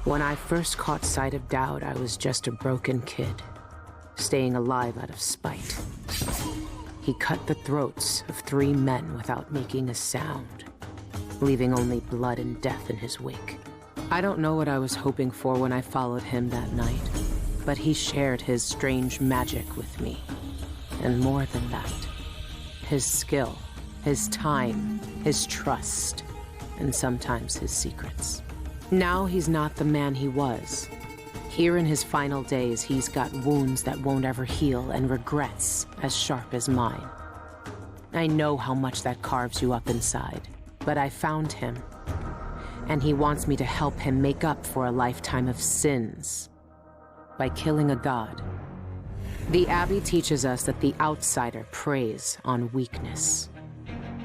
When I first caught sight of Dowd, I was just a broken kid, staying alive out of spite. He cut the throats of 3 men without making a sound, leaving only blood and death in his wake. I don't know what I was hoping for when I followed him that night, but he shared his strange magic with me. And more than that, his skill, his time, his trust, and sometimes his secrets. Now he's not the man he was. Here in his final days, he's got wounds that won't ever heal and regrets as sharp as mine. I know how much that carves you up inside, but I found him, and he wants me to help him make up for a lifetime of sins by killing a god. The Abbey teaches us that the outsider preys on weakness,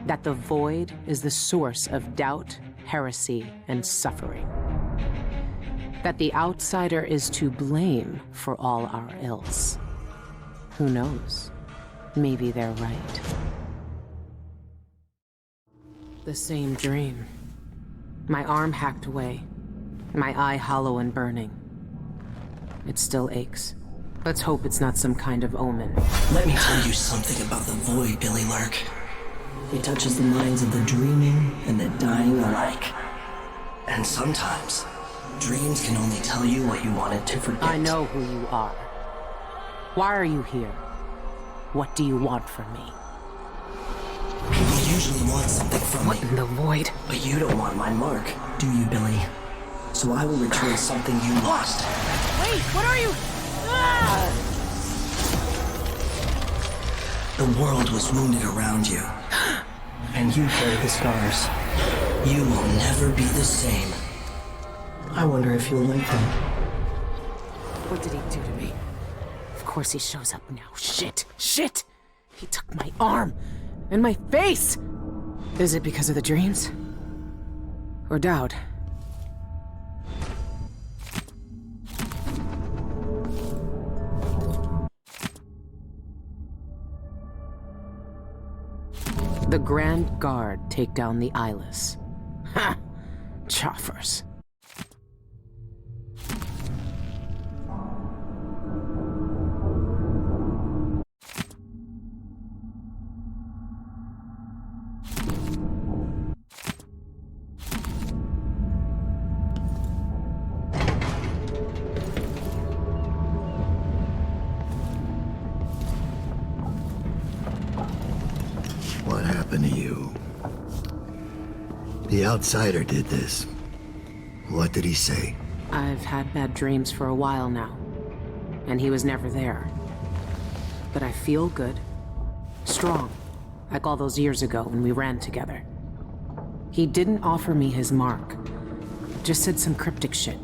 that the void is the source of doubt, heresy, and suffering, that the outsider is to blame for all our ills. Who knows? Maybe they're right. The same dream. My arm hacked away, my eye hollow and burning. It still aches. Let's hope it's not some kind of omen. Let me tell you something about the void, Billie Lurk. It touches the minds of the dreaming and the dying alike. And sometimes, dreams can only tell you what you wanted to forget. I know who you are. Why are you here? What do you want from me? People usually want something from me. What in the void? But you don't want my mark, do you, Billie? So I will return something you lost. Wait, what are you? The world was wounded around you, and you carry the scars. You will never be the same. I wonder if you'll like them. What did he do to me? Of course he shows up now. Shit! Shit! He took my arm! And my face! Is it because of the dreams? Or Dowd? The Grand Guard take down the eyeless. Ha! Choffers. What happened to you? The outsider did this. What did he say? I've had bad dreams for a while now, and he was never there. But I feel good. Strong. Like all those years ago when we ran together. He didn't offer me his mark. Just said some cryptic shit,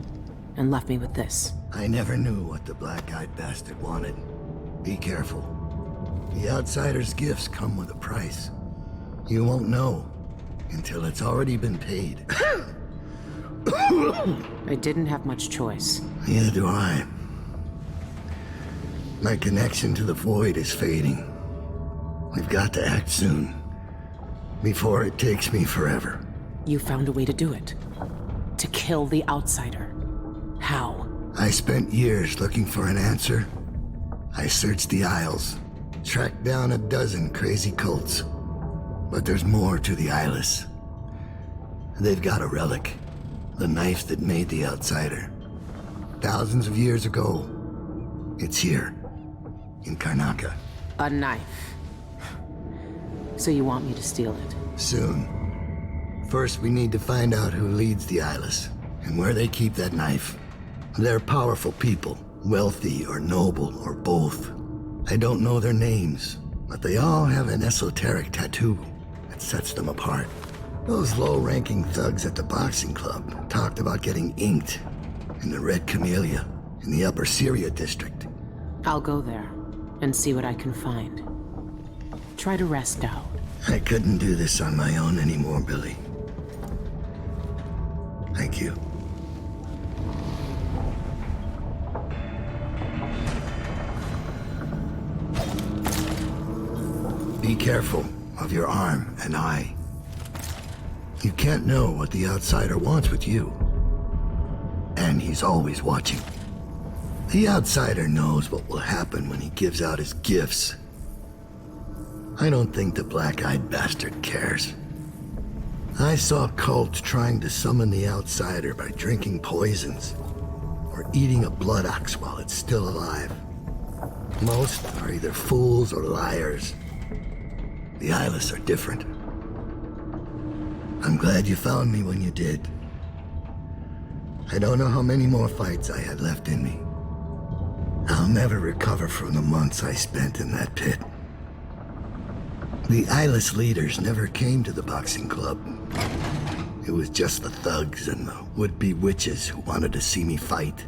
and left me with this. I never knew what the black-eyed bastard wanted. Be careful. The outsider's gifts come with a price. You won't know until it's already been paid. I didn't have much choice. Neither do I. My connection to the void is fading. We've got to act soon, before it takes me forever. You found a way to do it. To kill the outsider. How? I spent years looking for an answer. I searched the Isles, tracked down a dozen crazy cults. But there's more to the eyeless. They've got a relic. The knife that made the outsider. Thousands of years ago. It's here. In Karnaca. A knife. So you want me to steal it? Soon. First, we need to find out who leads the eyeless, and where they keep that knife. They're powerful people, wealthy or noble or both. I don't know their names, but they all have an esoteric tattoo that sets them apart. Those low-ranking thugs at the boxing club talked about getting inked in the Red Camellia in the Upper Syria district. I'll go there and see what I can find. Try to rest out. I couldn't do this on my own anymore, Billie. Thank you. Be careful of your arm and eye. You can't know what the outsider wants with you. and he's always watching. The outsider knows what will happen when he gives out his gifts. I don't think the black-eyed bastard cares. I saw cults trying to summon the outsider by drinking poisons or eating a blood ox while it's still alive. Most are either fools or liars. The eyeless are different. I'm glad you found me when you did. I don't know how many more fights I had left in me. I'll never recover from the months I spent in that pit. The eyeless leaders never came to the boxing club. It was just the thugs and the would-be witches who wanted to see me fight.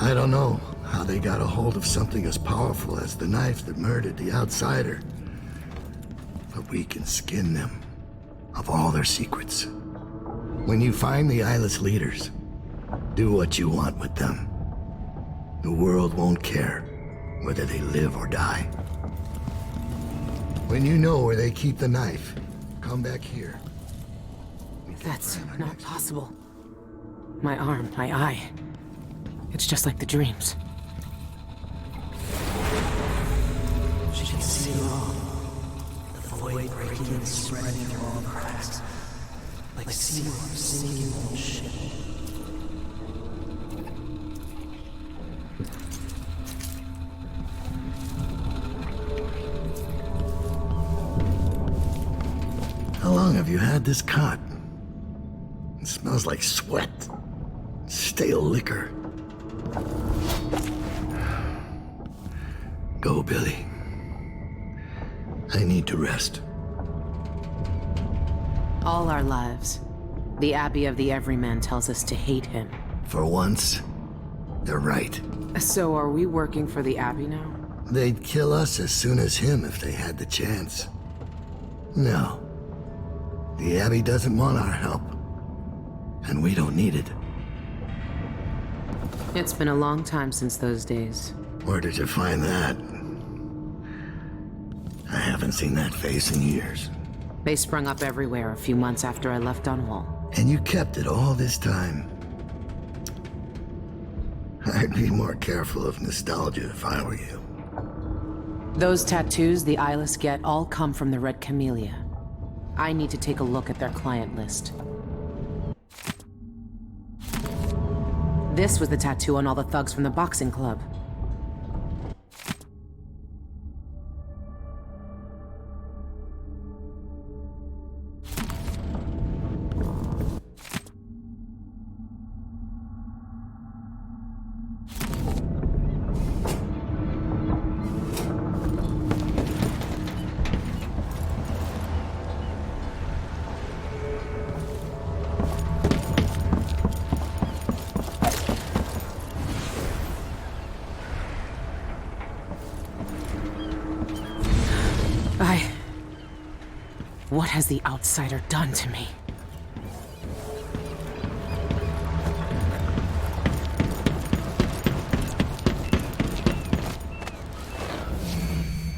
I don't know how they got a hold of something as powerful as the knife that murdered the outsider. But we can skin them of all their secrets. When you find the eyeless leaders, do what you want with them. The world won't care whether they live or die. When you know where they keep the knife, come back here. That's not possible. My arm, my eye. It's just like the dreams. She can see it all. The void breaking and spreading through all the cracks. Like seawater sinking on a ship. How long have you had this cot? It smells like sweat. Stale liquor. Go, Billie. I need to rest. All our lives, the Abbey of the Everyman tells us to hate him. For once, they're right. So are we working for the Abbey now? They'd kill us as soon as him if they had the chance. No. The Abbey doesn't want our help. And we don't need it. It's been a long time since those days. Where did you find that? I haven't seen that face in years. They sprung up everywhere a few months after I left Dunwall. And you kept it all this time. I'd be more careful of nostalgia if I were you. Those tattoos the eyeless get all come from the Red Camellia. I need to take a look at their client list. This was the tattoo on all the thugs from the boxing club. What has the outsider done to me?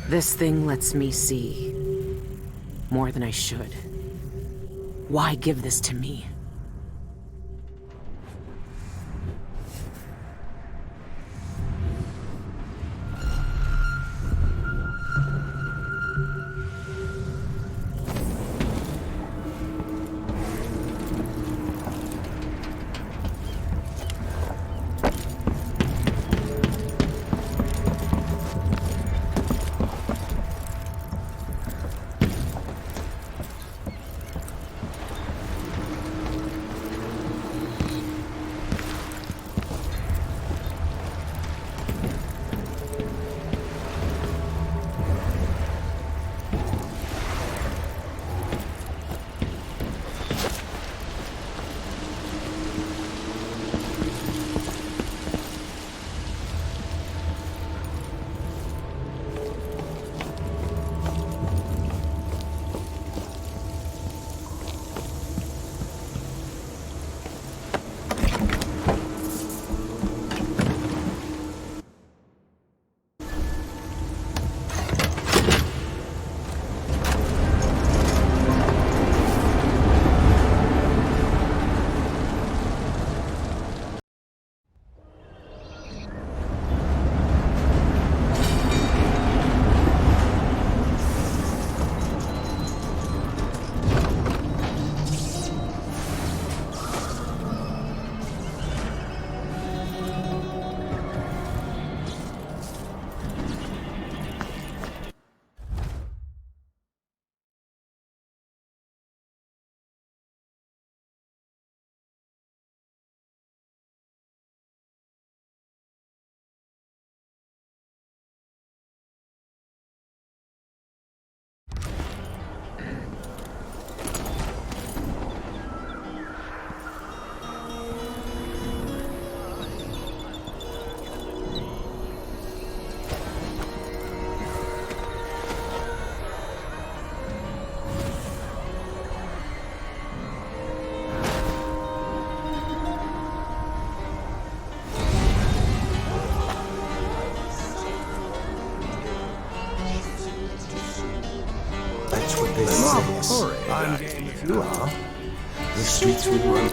This thing lets me see more than I should. Why give this to me? this. I'm game if you are. The streets will run.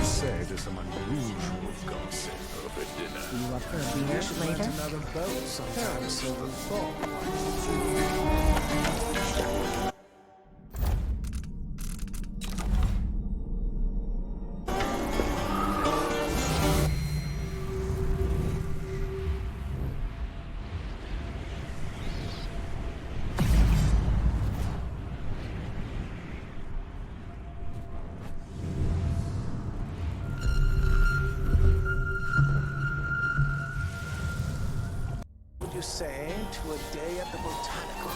Say there's some unusual gossip over dinner. You up for a beer later? Another boat sometime silver fall. You say to a day at the botanical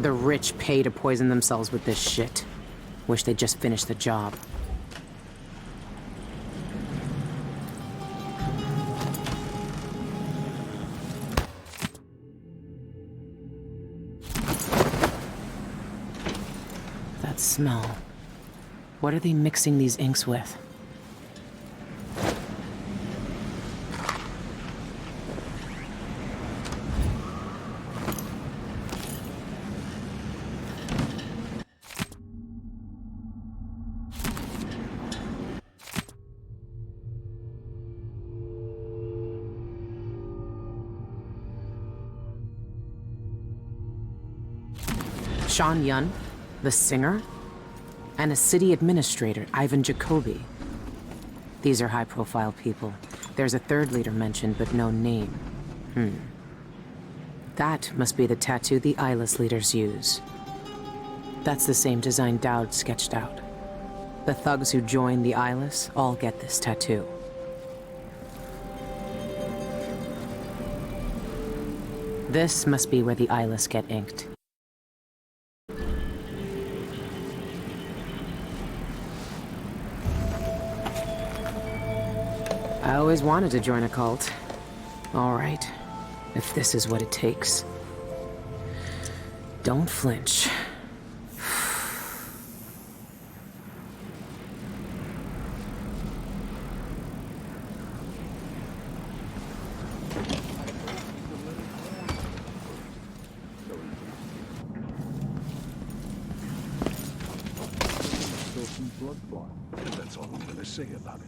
The rich pay to poison themselves with this shit. Wish they'd just finish the job. That smell. What are they mixing these inks with? Sean Yun, the singer, and a city administrator, Ivan Jacoby. These are high-profile people. There's a third leader mentioned, but no name. That must be the tattoo the eyeless leaders use. That's the same design Dowd sketched out. The thugs who join the eyeless all get this tattoo. This must be where the eyeless get inked. I always wanted to join a cult. All right, if this is what it takes. Don't flinch. And that's all I'm gonna say about it.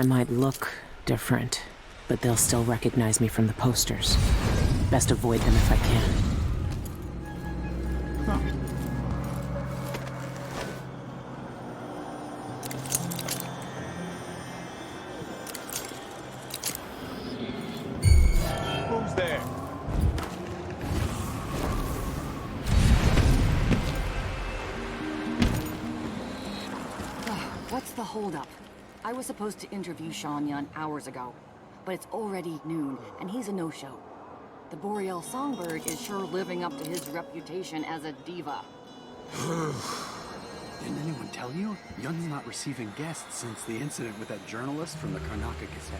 I might look different, but they'll still recognize me from the posters. Best avoid them if I can. Who's there? What's the holdup? I was supposed to interview Sean Yun hours ago, but it's already noon, and he's a no-show. The Boreal Songbird is sure living up to his reputation as a diva. Didn't anyone tell you? Yun's not receiving guests since the incident with that journalist from the Karnaca Gazette.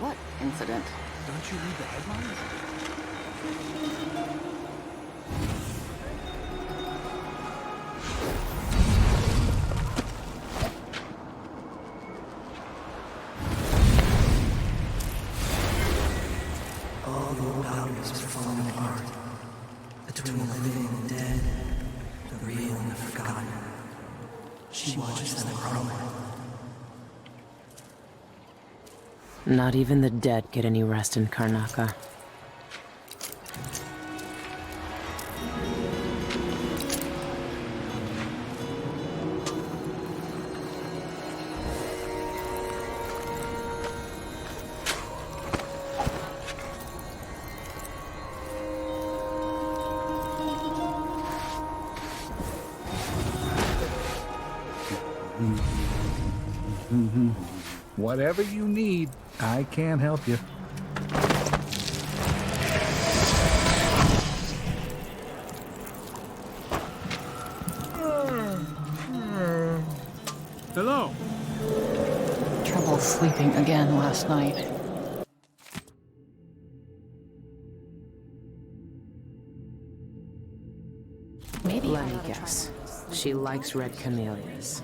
What incident? Don't you read the headlines? All the old boundaries are falling apart. Between the living and the dead, the real and the forgotten. She watches them grow. Not even the dead get any rest in Karnaca. Whatever you need, I can help you. Hello. Trouble sleeping again last night. Maybe Let me guess. She likes red camellias.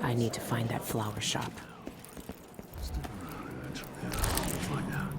I need to find that flower shop. Find out.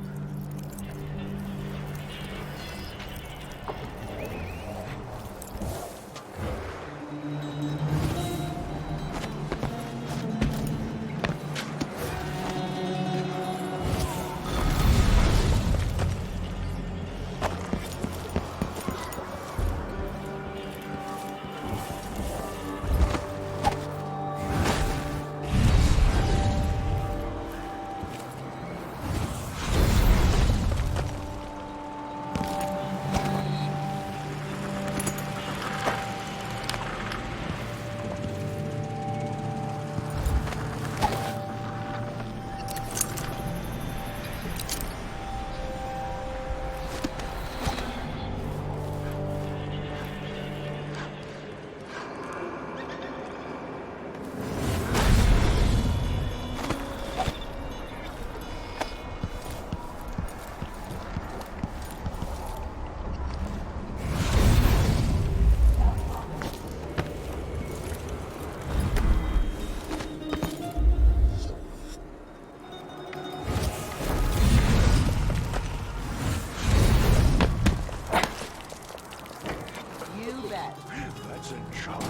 That's a job.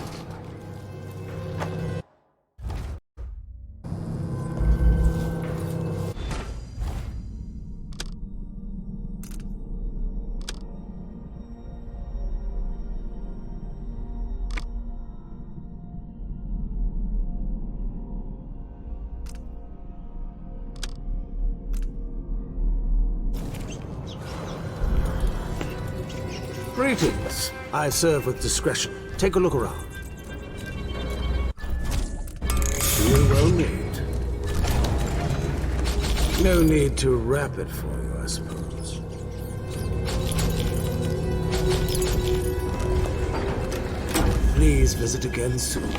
Greetings. I serve with discretion. Take a look around. You will need. No need to wrap it for you, I suppose. Please visit again soon.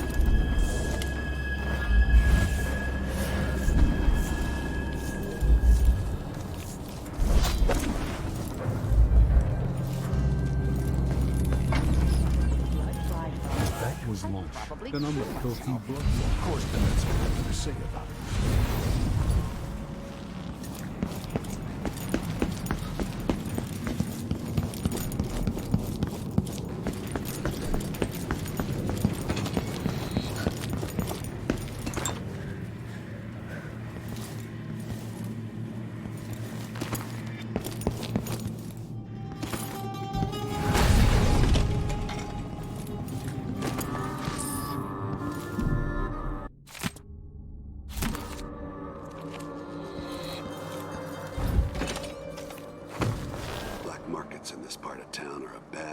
Was launched. The number of filthy blood. Of course, that's what to say about it.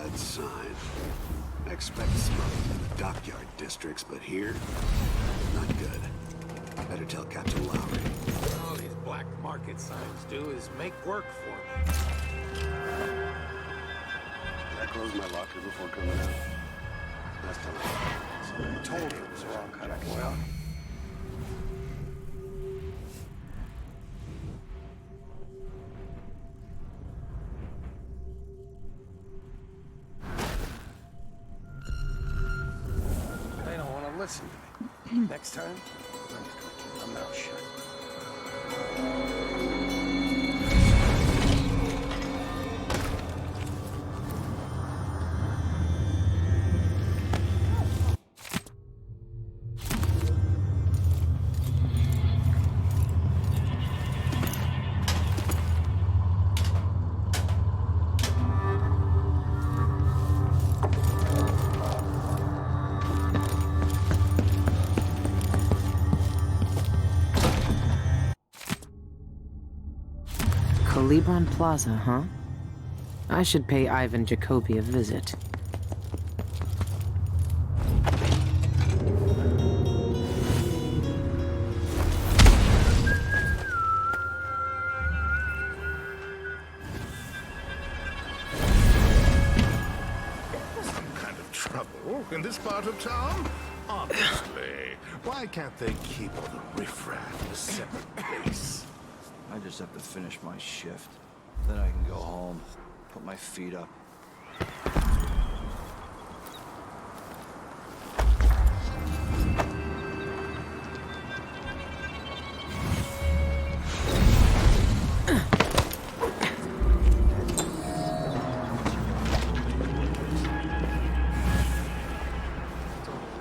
red sign. I expect smuggling in the dockyard districts, but here, not good. Better tell Captain Lowry. All these black market signs do is make work for me. Did I close my locker before coming out? Last time I told you it was all kind of oil. They don't want to listen to me. Next time, I'm just going to keep my mouth shut. Libron Plaza, huh? I should pay Ivan Jacoby a visit. Some kind of trouble in this part of town? Honestly, why can't they keep all the riffraff in a separate place? I just have to finish my shift. Then I can go home, put my feet up.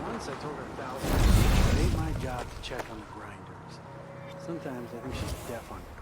Once I told her 1,000 times it ain't my job to check on the grinders. Sometimes I think she's deaf on purpose.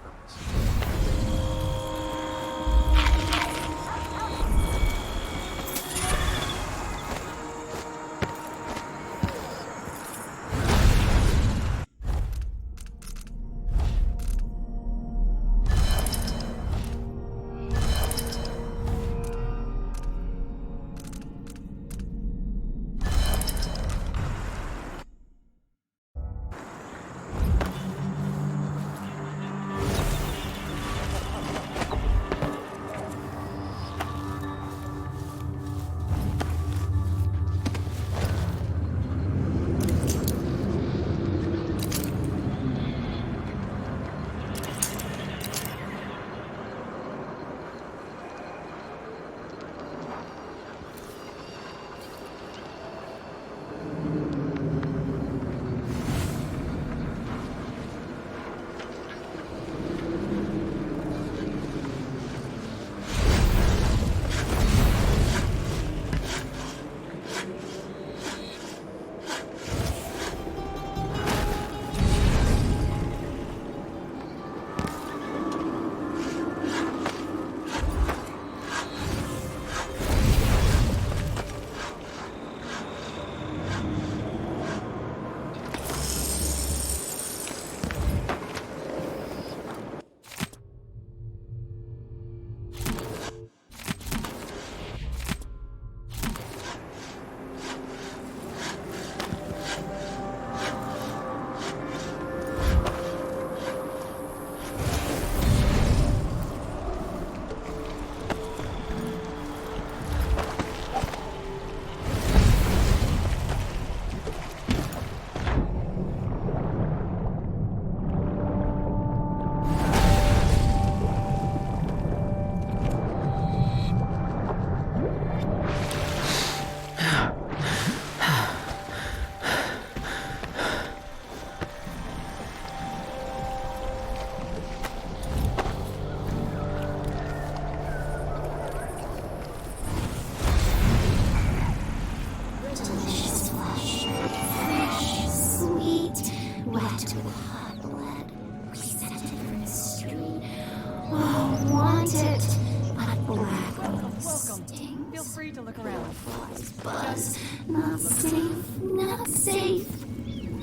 Buzz. Not safe, not safe.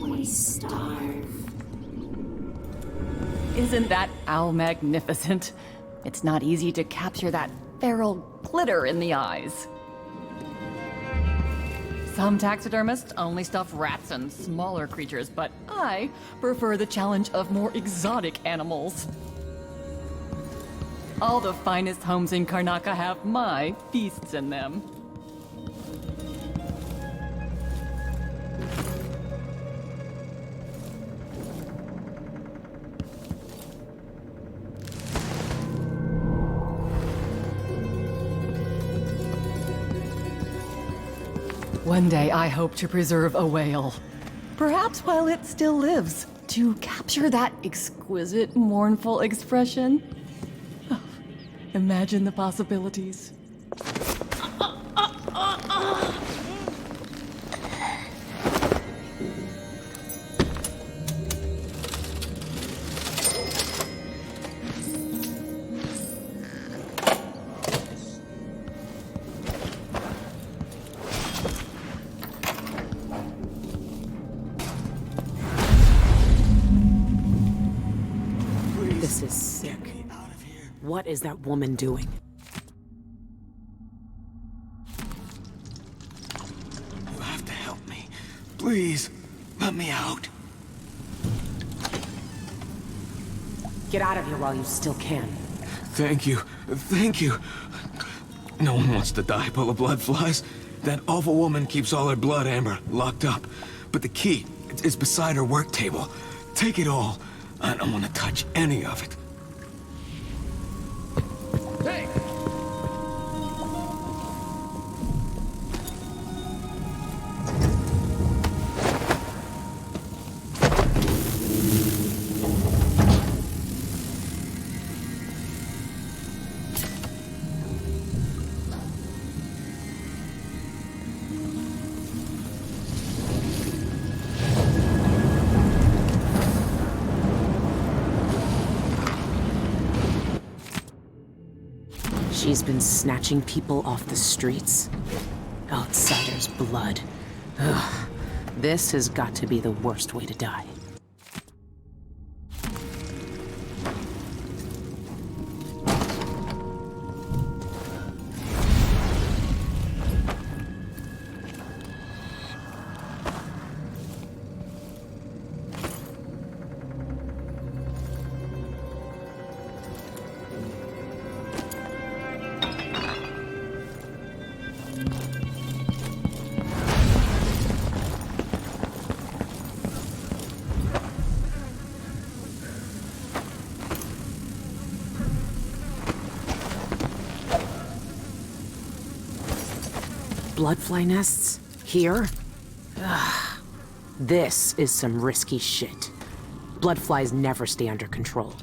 We starve. Isn't that owl magnificent? It's not easy to capture that feral glitter in the eyes. Some taxidermists only stuff rats and smaller creatures, but I prefer the challenge of more exotic animals. All the finest homes in Karnaca have my feasts in them. One day I hope to preserve a whale. Perhaps while it still lives, to capture that exquisite, mournful expression. Oh, imagine the possibilities. This is sick. What is that woman doing? You have to help me. Please, let me out. Get out of here while you still can. Thank you. Thank you. No one wants to die full of blood flies. That awful woman keeps all her blood amber locked up. But the key is beside her work table. Take it all. I don't want to touch any of it. Hey! She's been snatching people off the streets. Outsider's blood. Ugh. This has got to be the worst way to die. Bloodfly nests? Here? Ugh. This is some risky shit. Bloodflies never stay under control.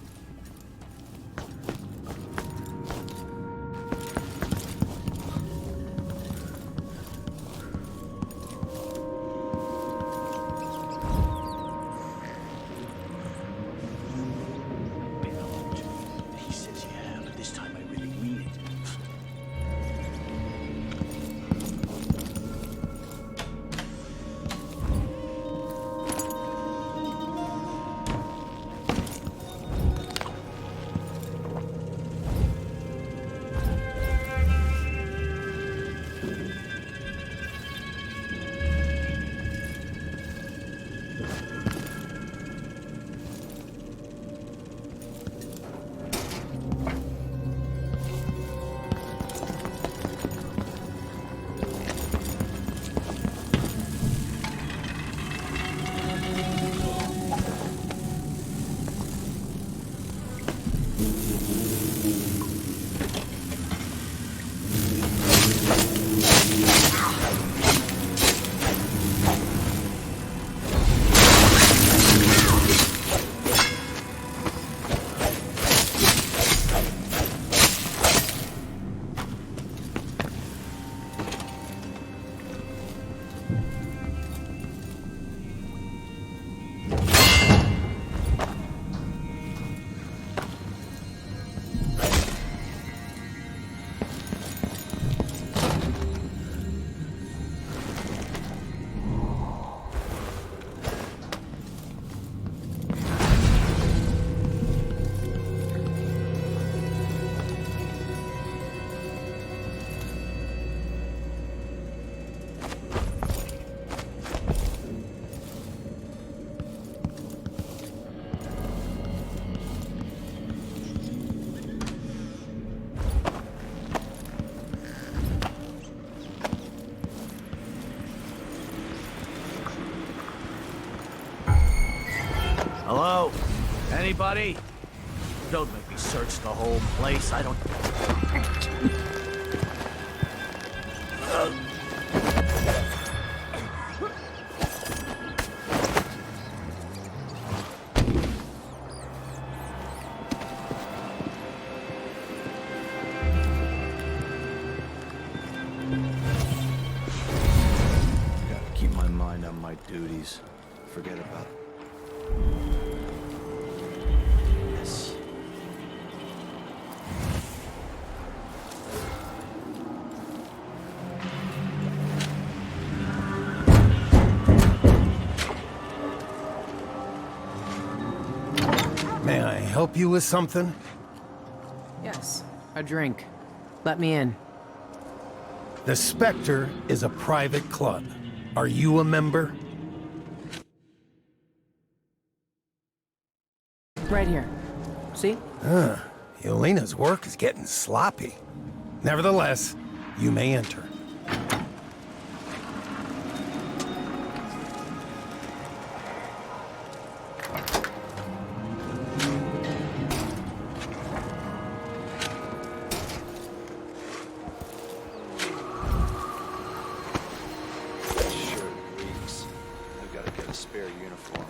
Anybody? Don't make me search the whole place. I don't... Gotta keep my mind on my duties. Forget about it. Yes. May I help you with something? Yes, a drink. Let me in. The Spectre is a private club. Are you a member? Right here. See? Yelena's work is getting sloppy. Nevertheless, you may enter. Sure reeks. I've got to get a spare uniform.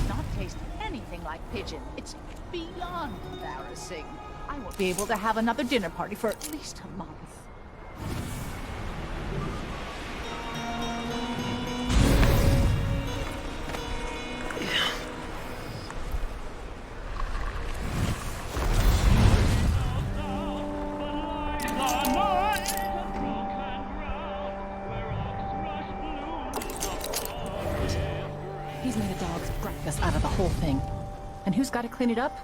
Not taste anything like pigeon. It's beyond embarrassing. I won't be able to have another dinner party for at least a month. He's made a dog's breakfast out of the whole thing. And who's got to clean it up?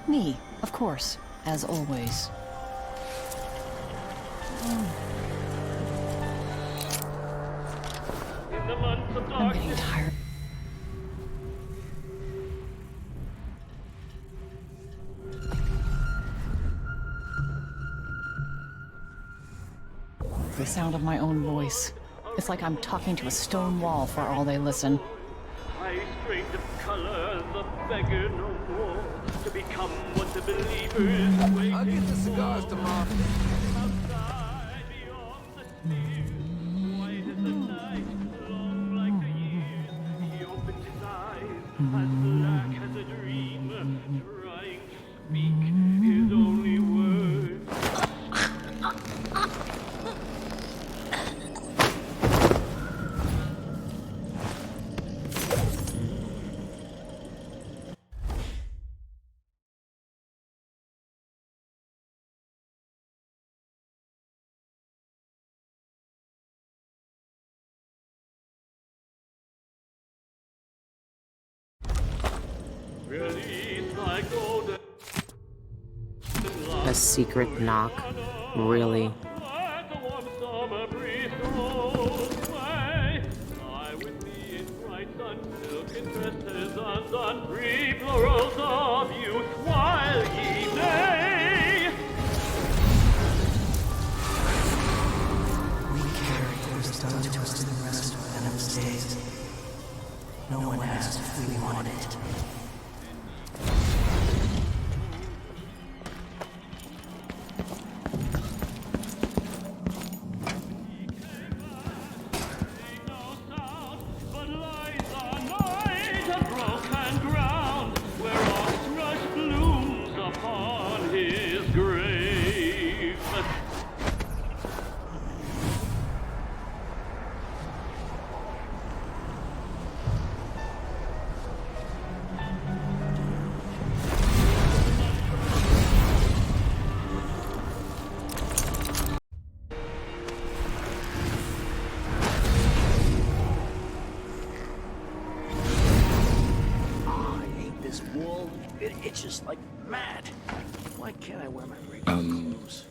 Me, of course, as always. I'm getting tired. The sound of my own voice. It's like I'm talking to a stone wall for all they listen. I straight of color, the beggar no more, to become what the believers wait. I'll get the cigars tomorrow. Outside, beyond the spheres, white as the night, long like the years, he opened his eyes, as black as a dream, trying to speak his only words. A secret knock? Really? No one asked if we wanted it. It itches like mad. Why can't I wear my regular clothes?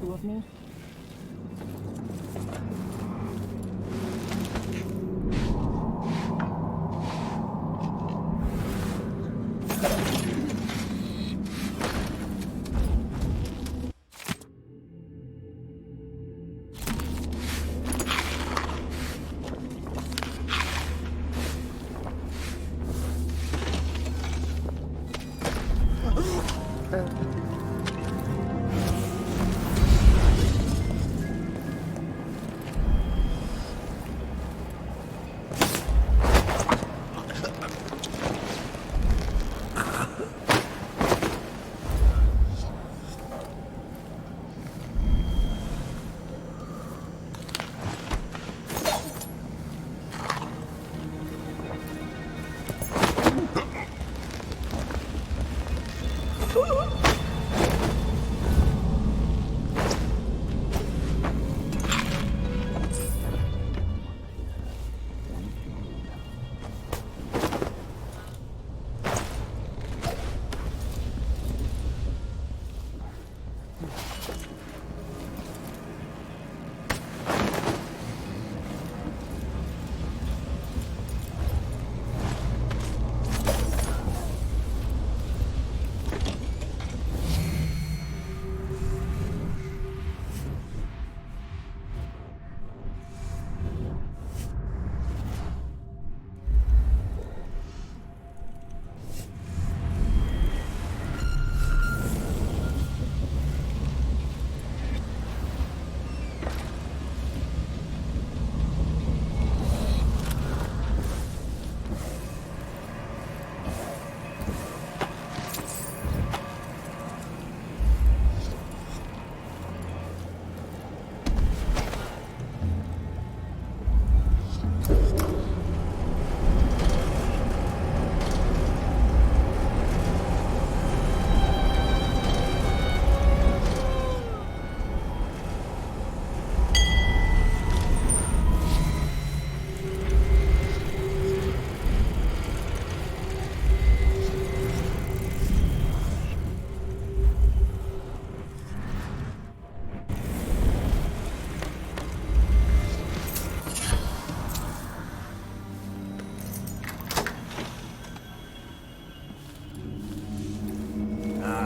two of me?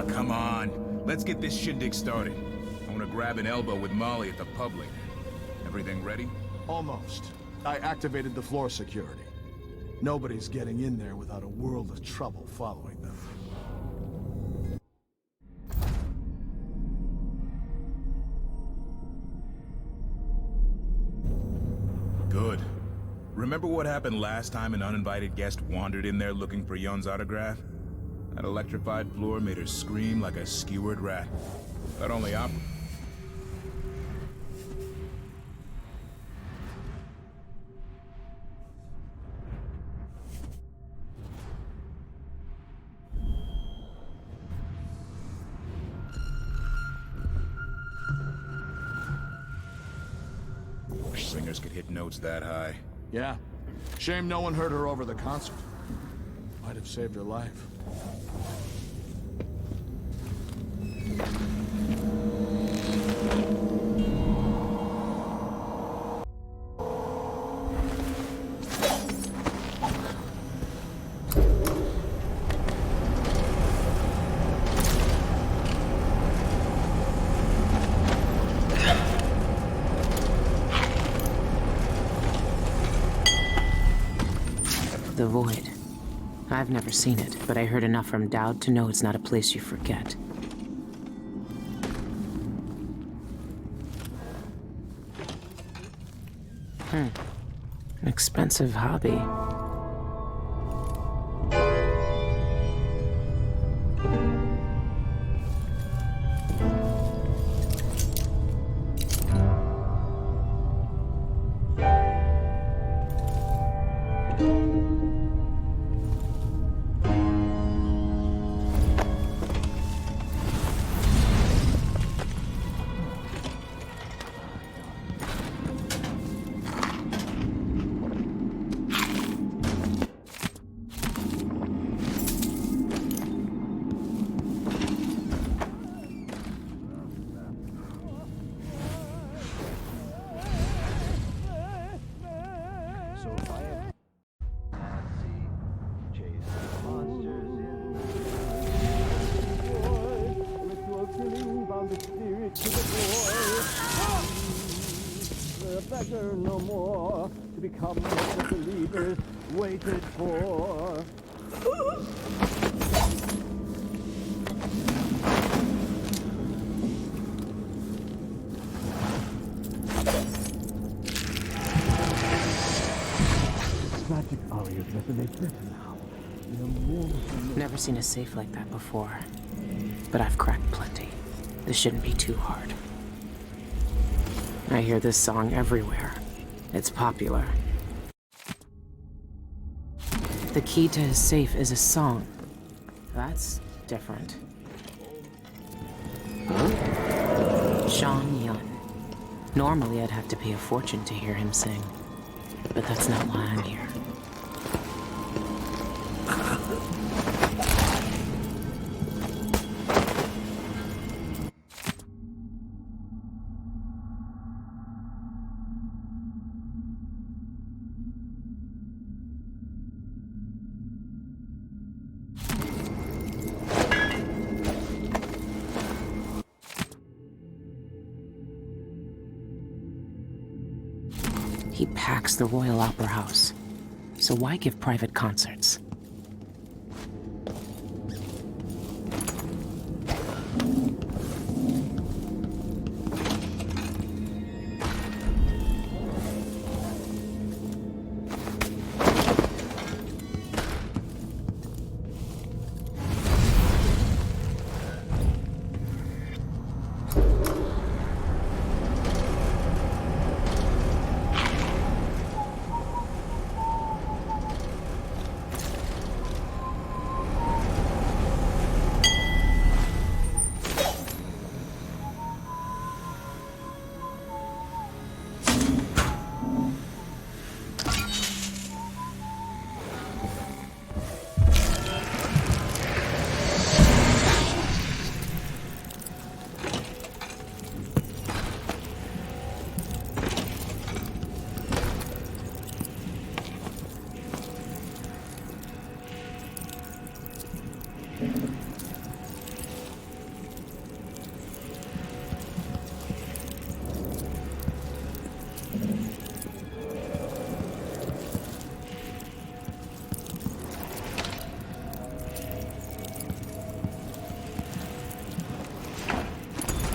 Come on. Let's get this shindig started. I want to grab an elbow with Molly at the public. Everything ready? Almost. I activated the floor security. Nobody's getting in there without a world of trouble following them. Good. Remember what happened last time an uninvited guest wandered in there looking for Yon's autograph? That electrified floor made her scream like a skewered rat. That only singers could hit notes that high. Yeah. Shame no one heard her over the concert. Might have saved her life. The Void. I've never seen it, but I heard enough from Dowd to know it's not a place you forget. Expensive hobby. to the boy. The beggar no more to become what the believers waited for. Magic arias resonate better now. Never seen a safe like that before. But I've cracked plenty. This shouldn't be too hard. I hear this song everywhere. It's popular. The key to his safe is a song. That's different. Sean Yun. Normally I'd have to pay a fortune to hear him sing. But that's not why I'm here. He packs the Royal Opera House, so why give private concerts?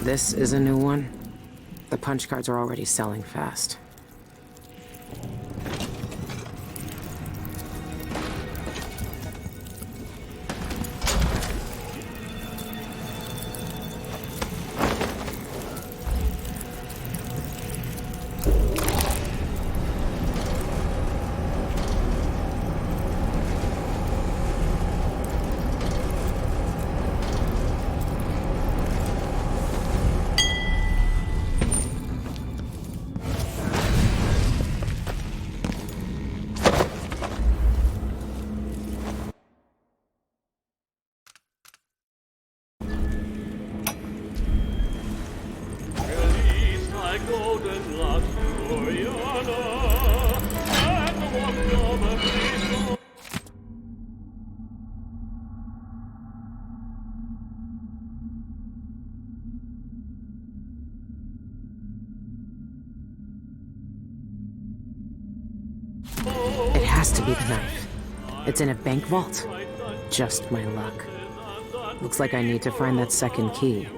This is a new one. The punch cards are already selling fast. It has to be the knife. It's in a bank vault. Just my luck. Looks like I need to find that second key.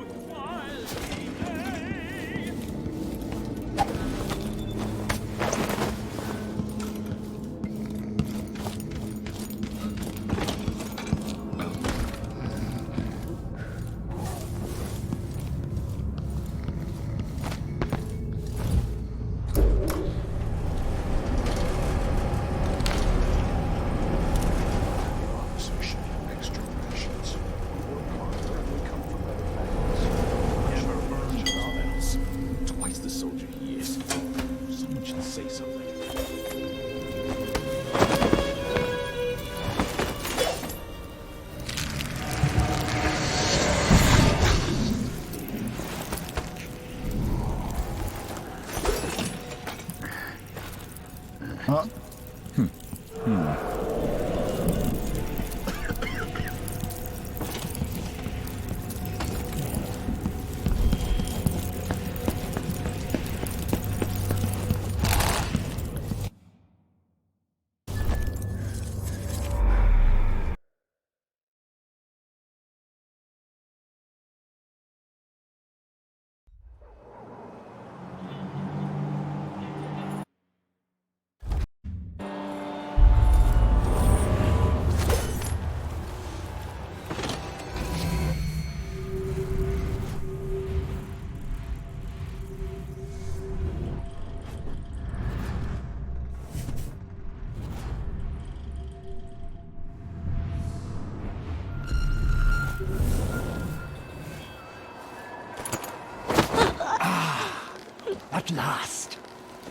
At last,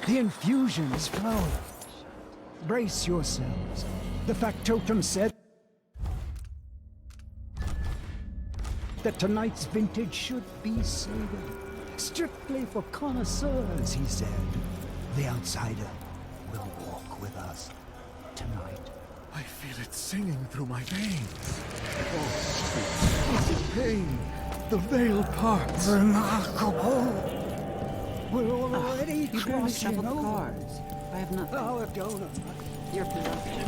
the infusion is flowing. Brace yourselves. The factotum said that tonight's vintage should be savored. Strictly for connoisseurs, he said. The outsider will walk with us tonight. I feel it singing through my veins. Oh, it's pain. The veil parts. Remarkable. We're already You barely crossing shuffled the over. cards. I have nothing. Oh, Adona. You're productive.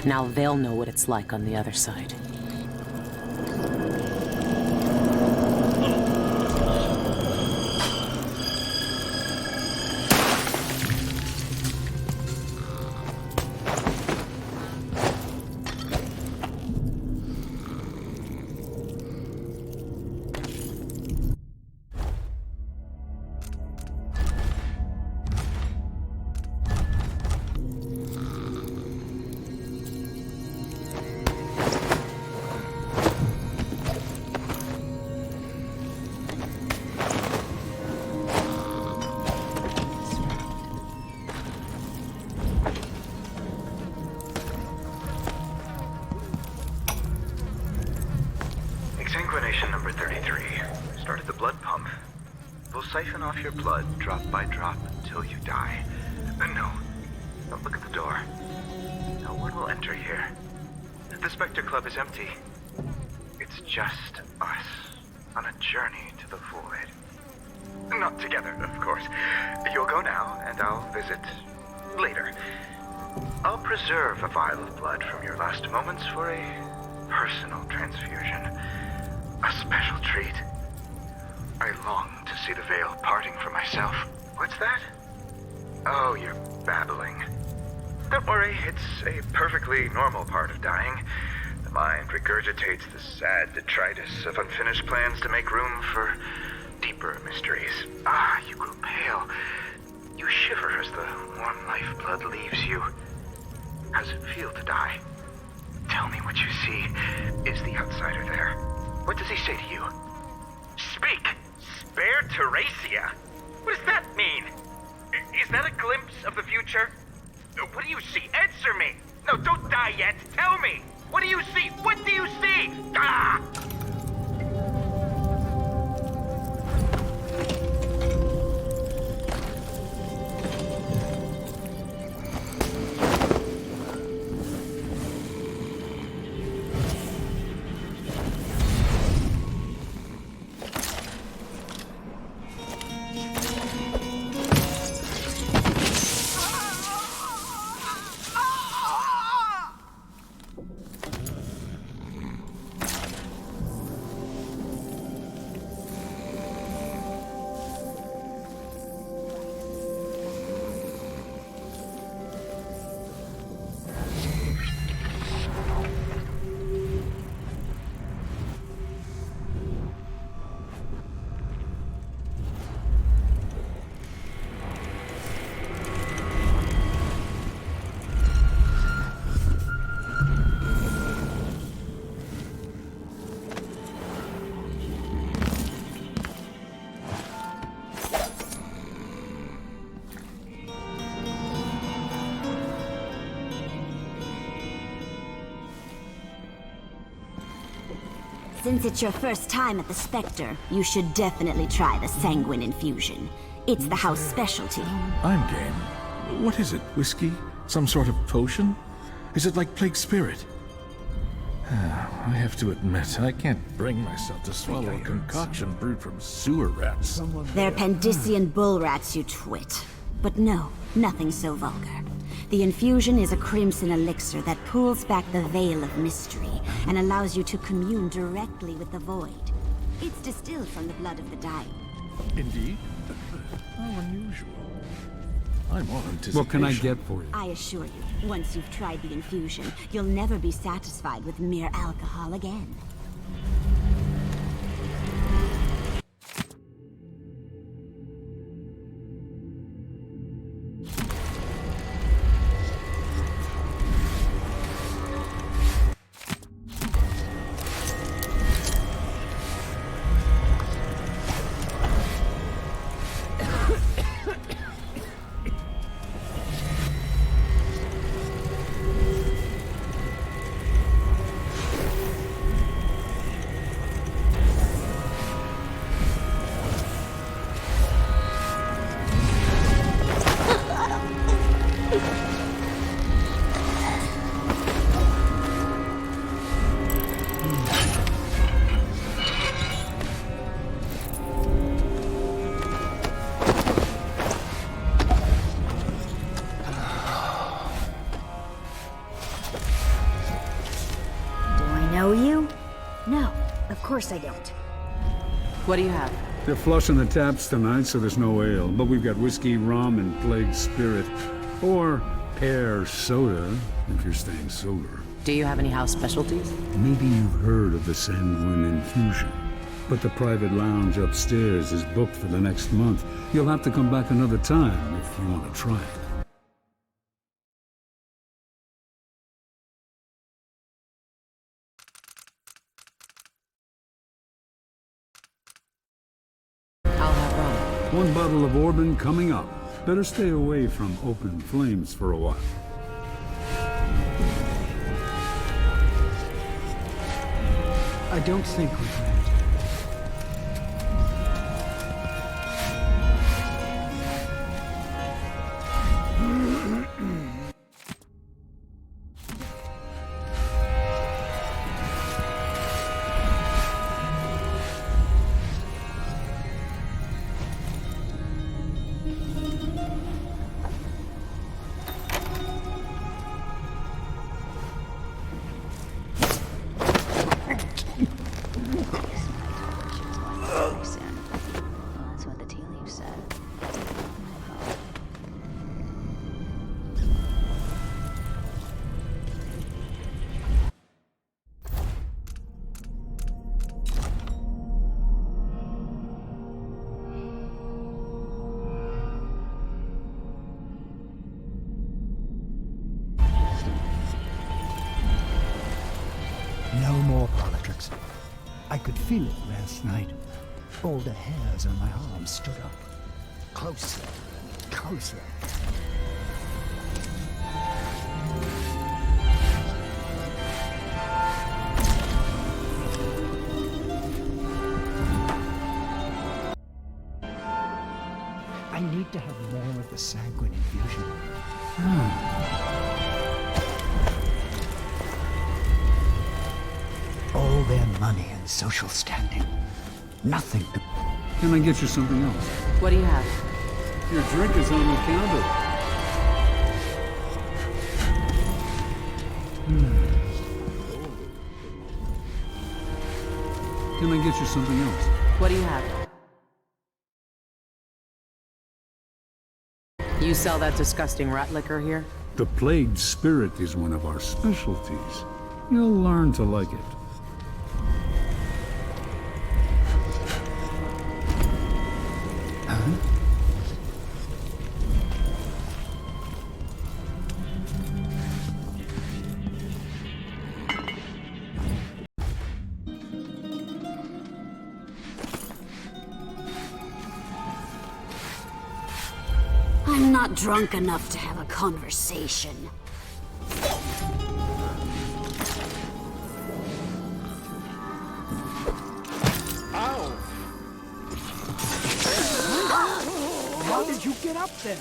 Now they'll know what it's like on the other side. Exsanguination number 33. Started the blood pump. We'll siphon off your blood drop by drop until you die. No. Don't look at the door. No one will enter here. The Spectre Club is empty. It's just us on a journey to the void. Not together, of course. You'll go now, and I'll visit later. I'll preserve a vial of blood from your last moments for a personal transfusion. A special treat. I long to see the veil parting for myself. What's that? Oh, you're babbling. Don't worry, it's a perfectly normal part of dying. The mind regurgitates the sad detritus of unfinished plans to make room for deeper mysteries. Ah, you grow pale. You shiver as the warm lifeblood leaves you. How's it feel to die? Tell me what you see. Is the outsider there? What does he say to you? Speak! Spare Teresia? What does that mean? Is that a glimpse of the future? What do you see? Answer me! No, don't die yet! Tell me! What do you see? What do you see? Ah! Since it's your first time at the Spectre, you should definitely try the sanguine infusion. It's the house specialty. I'm game. What is it? Whiskey? Some sort of potion? Is it like Plague Spirit? I have to admit, I can't bring myself to swallow a concoction brewed from sewer rats. They're Pandician bull rats, you twit. But no, nothing so vulgar. The infusion is a crimson elixir that pulls back the veil of mystery and allows you to commune directly with the void. It's distilled from the blood of the dying. Indeed? How unusual. I'm all anticipation. What can I get for you? I assure you, once you've tried the infusion, you'll never be satisfied with mere alcohol again. course I don't. What do you have? They're flushing the taps tonight, so there's no ale. But we've got whiskey, rum, and plague spirit. Or pear soda, if you're staying sober. Do you have any house specialties? Maybe you've heard of the sanguine infusion. But the private lounge upstairs is booked for the next month. You'll have to come back another time if you want to try it. I'll have rum. One bottle of Orban coming up. Better stay away from open flames for a while. I don't think we've met. That's what the tea leaves said. No more politics. I could feel it last night. All the hairs on my arms stood up. Closer and closer. I need to have more of the sanguine infusion. All their money and social standing. Nothing to... Can I get you something else? What do you have? Your drink is on the counter. Can I get you something else? What do you have? You sell that disgusting rat liquor here? The plagued spirit is one of our specialties. You'll learn to like it. I'm not drunk enough to have a conversation. Ow! How did you get up then?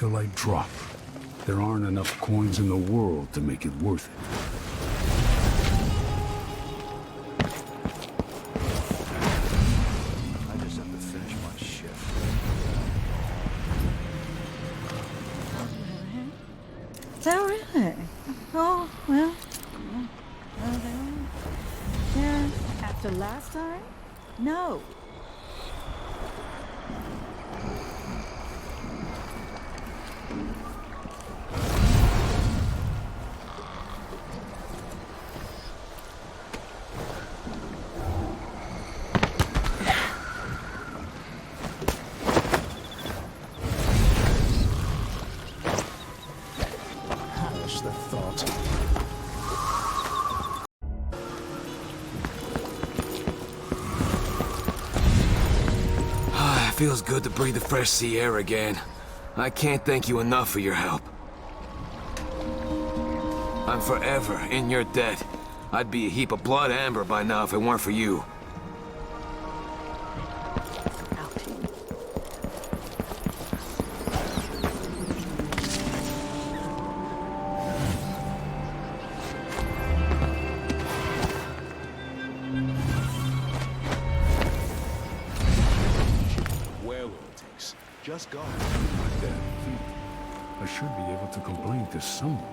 until I drop. There aren't enough coins in the world to make it worth it. I just have to finish my shift. Is that really? Oh, well. Yeah, after last time? No. Feels good to breathe the fresh sea air again. I can't thank you enough for your help. I'm forever in your debt. I'd be a heap of blood amber by now if it weren't for you. Just got like that feet. I should be able to complain to someone.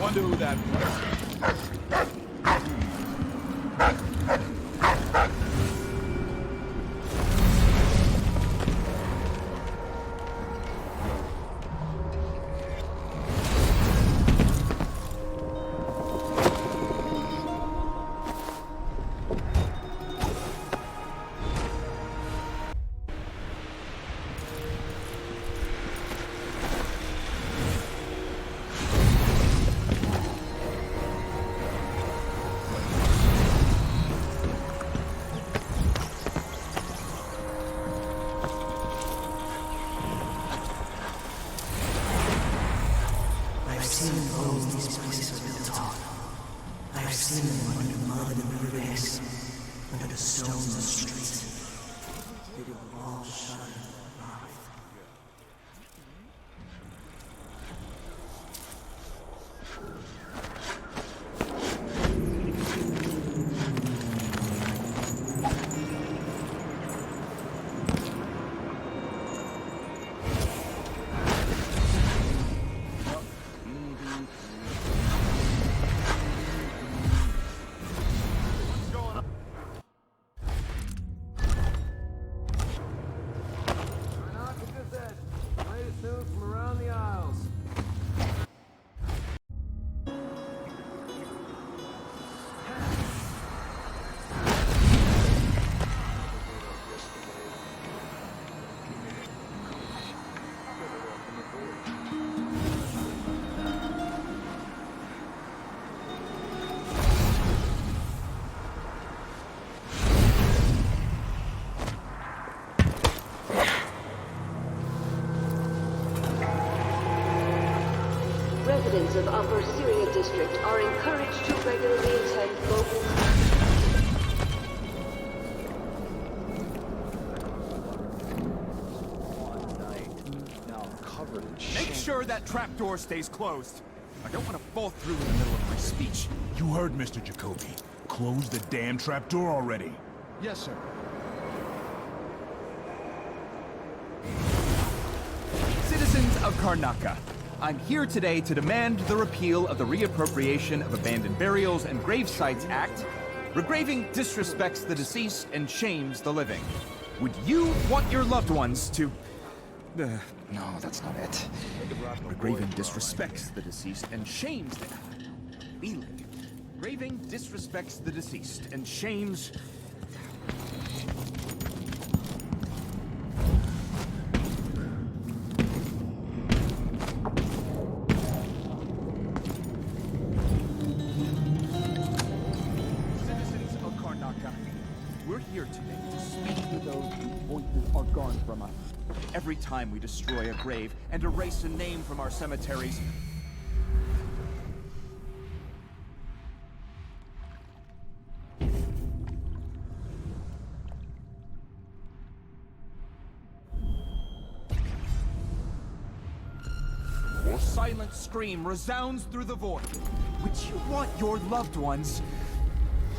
wonder who that was. Residents of Upper Syria District are encouraged to regularly attend local... Make sure that trapdoor stays closed. I don't want to fall through in the middle of my speech. You heard Mr. Jacoby. Close the damn trapdoor already. Yes, sir. Citizens of Karnaca, I'm here today to demand the repeal of the Reappropriation of Abandoned Burials and Grave Sites Act. Regraving disrespects the deceased and shames the living. Would you want your loved ones to... no, that's not it. Regraving disrespects the deceased and shames the... Billie. Regraving disrespects the deceased and shames... Every time we destroy a grave and erase a name from our cemeteries, your silent scream resounds through the void. Would you want your loved ones?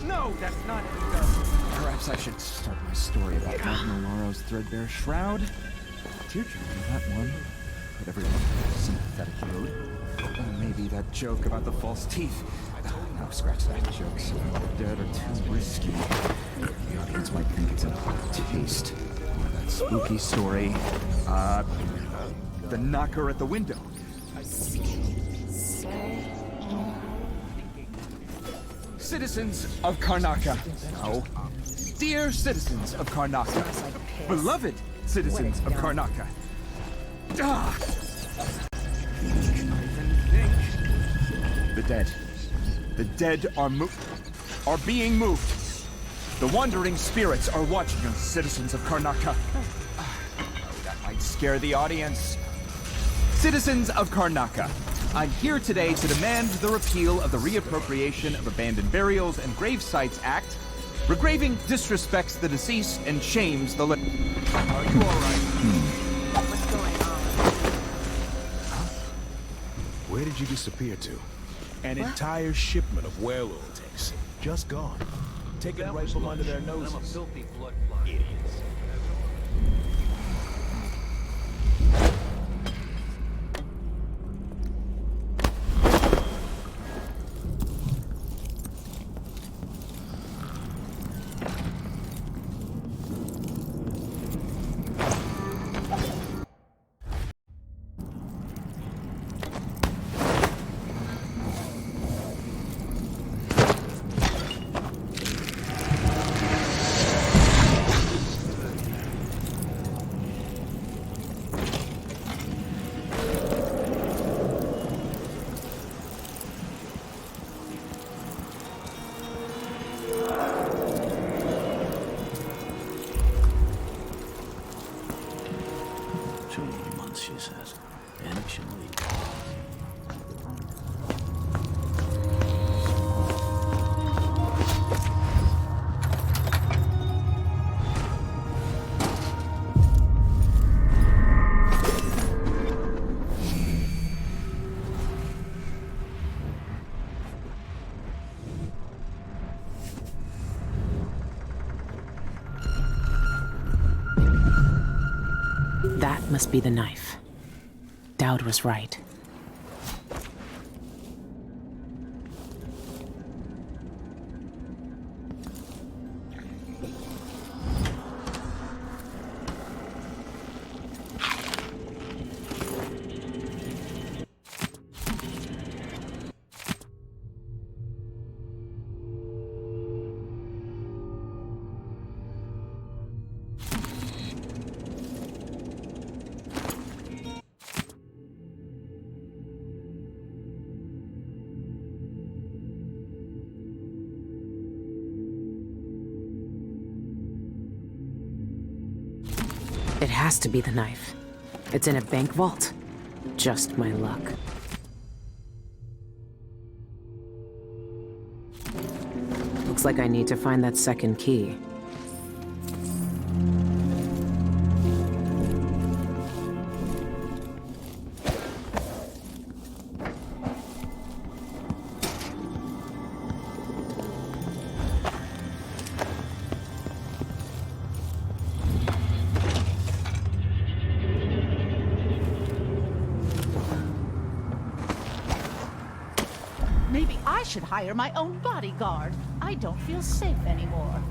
No, that's not either. Perhaps I should start my story about Martin Olaro's threadbare shroud. Tearjerker, that one. Put everyone in a sympathetic mood. Or maybe that joke about the false teeth. No, scratch that. Jokes about the dead are too risky. The audience might think it's an odd taste. Or that spooky story. The knocker at the window. Citizens of Karnaca. Oh. Dear citizens of Karnaca. Beloved citizens of Karnaca. Ah! The dead. The dead are being moved. The wandering spirits are watching us, citizens of Karnaca. Oh, that might scare the audience. Citizens of Karnaca. I'm here today to demand the repeal of the Reappropriation of Abandoned Burials and Grave Sites Act. Regraving disrespects the deceased and shames the living. Are you alright? What's going on? Huh? Where did you disappear to? An entire shipment of whale oil tanks. Just gone. Taken right from under their noses. I'm a filthy blood fly. Idiots. She says, and she'll leave. That must be the knife. Dowd was right. It has to be the knife. It's in a bank vault. Just my luck. Looks like I need to find that second key. Maybe I should hire my own bodyguard. I don't feel safe anymore.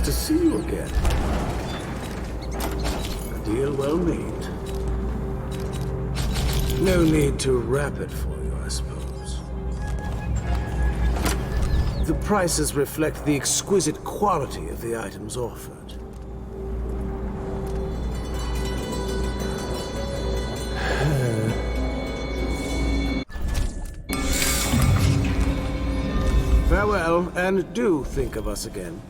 to see you again. A deal well made. No need to wrap it for you, I suppose. The prices reflect the exquisite quality of the items offered. Farewell, and do think of us again.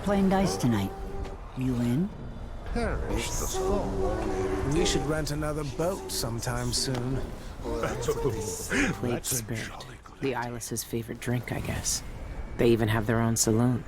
Playing dice tonight. You in? We should rent another boat sometime soon. Plate spirit. The Eyeless's favorite drink, I guess. They even have their own saloon.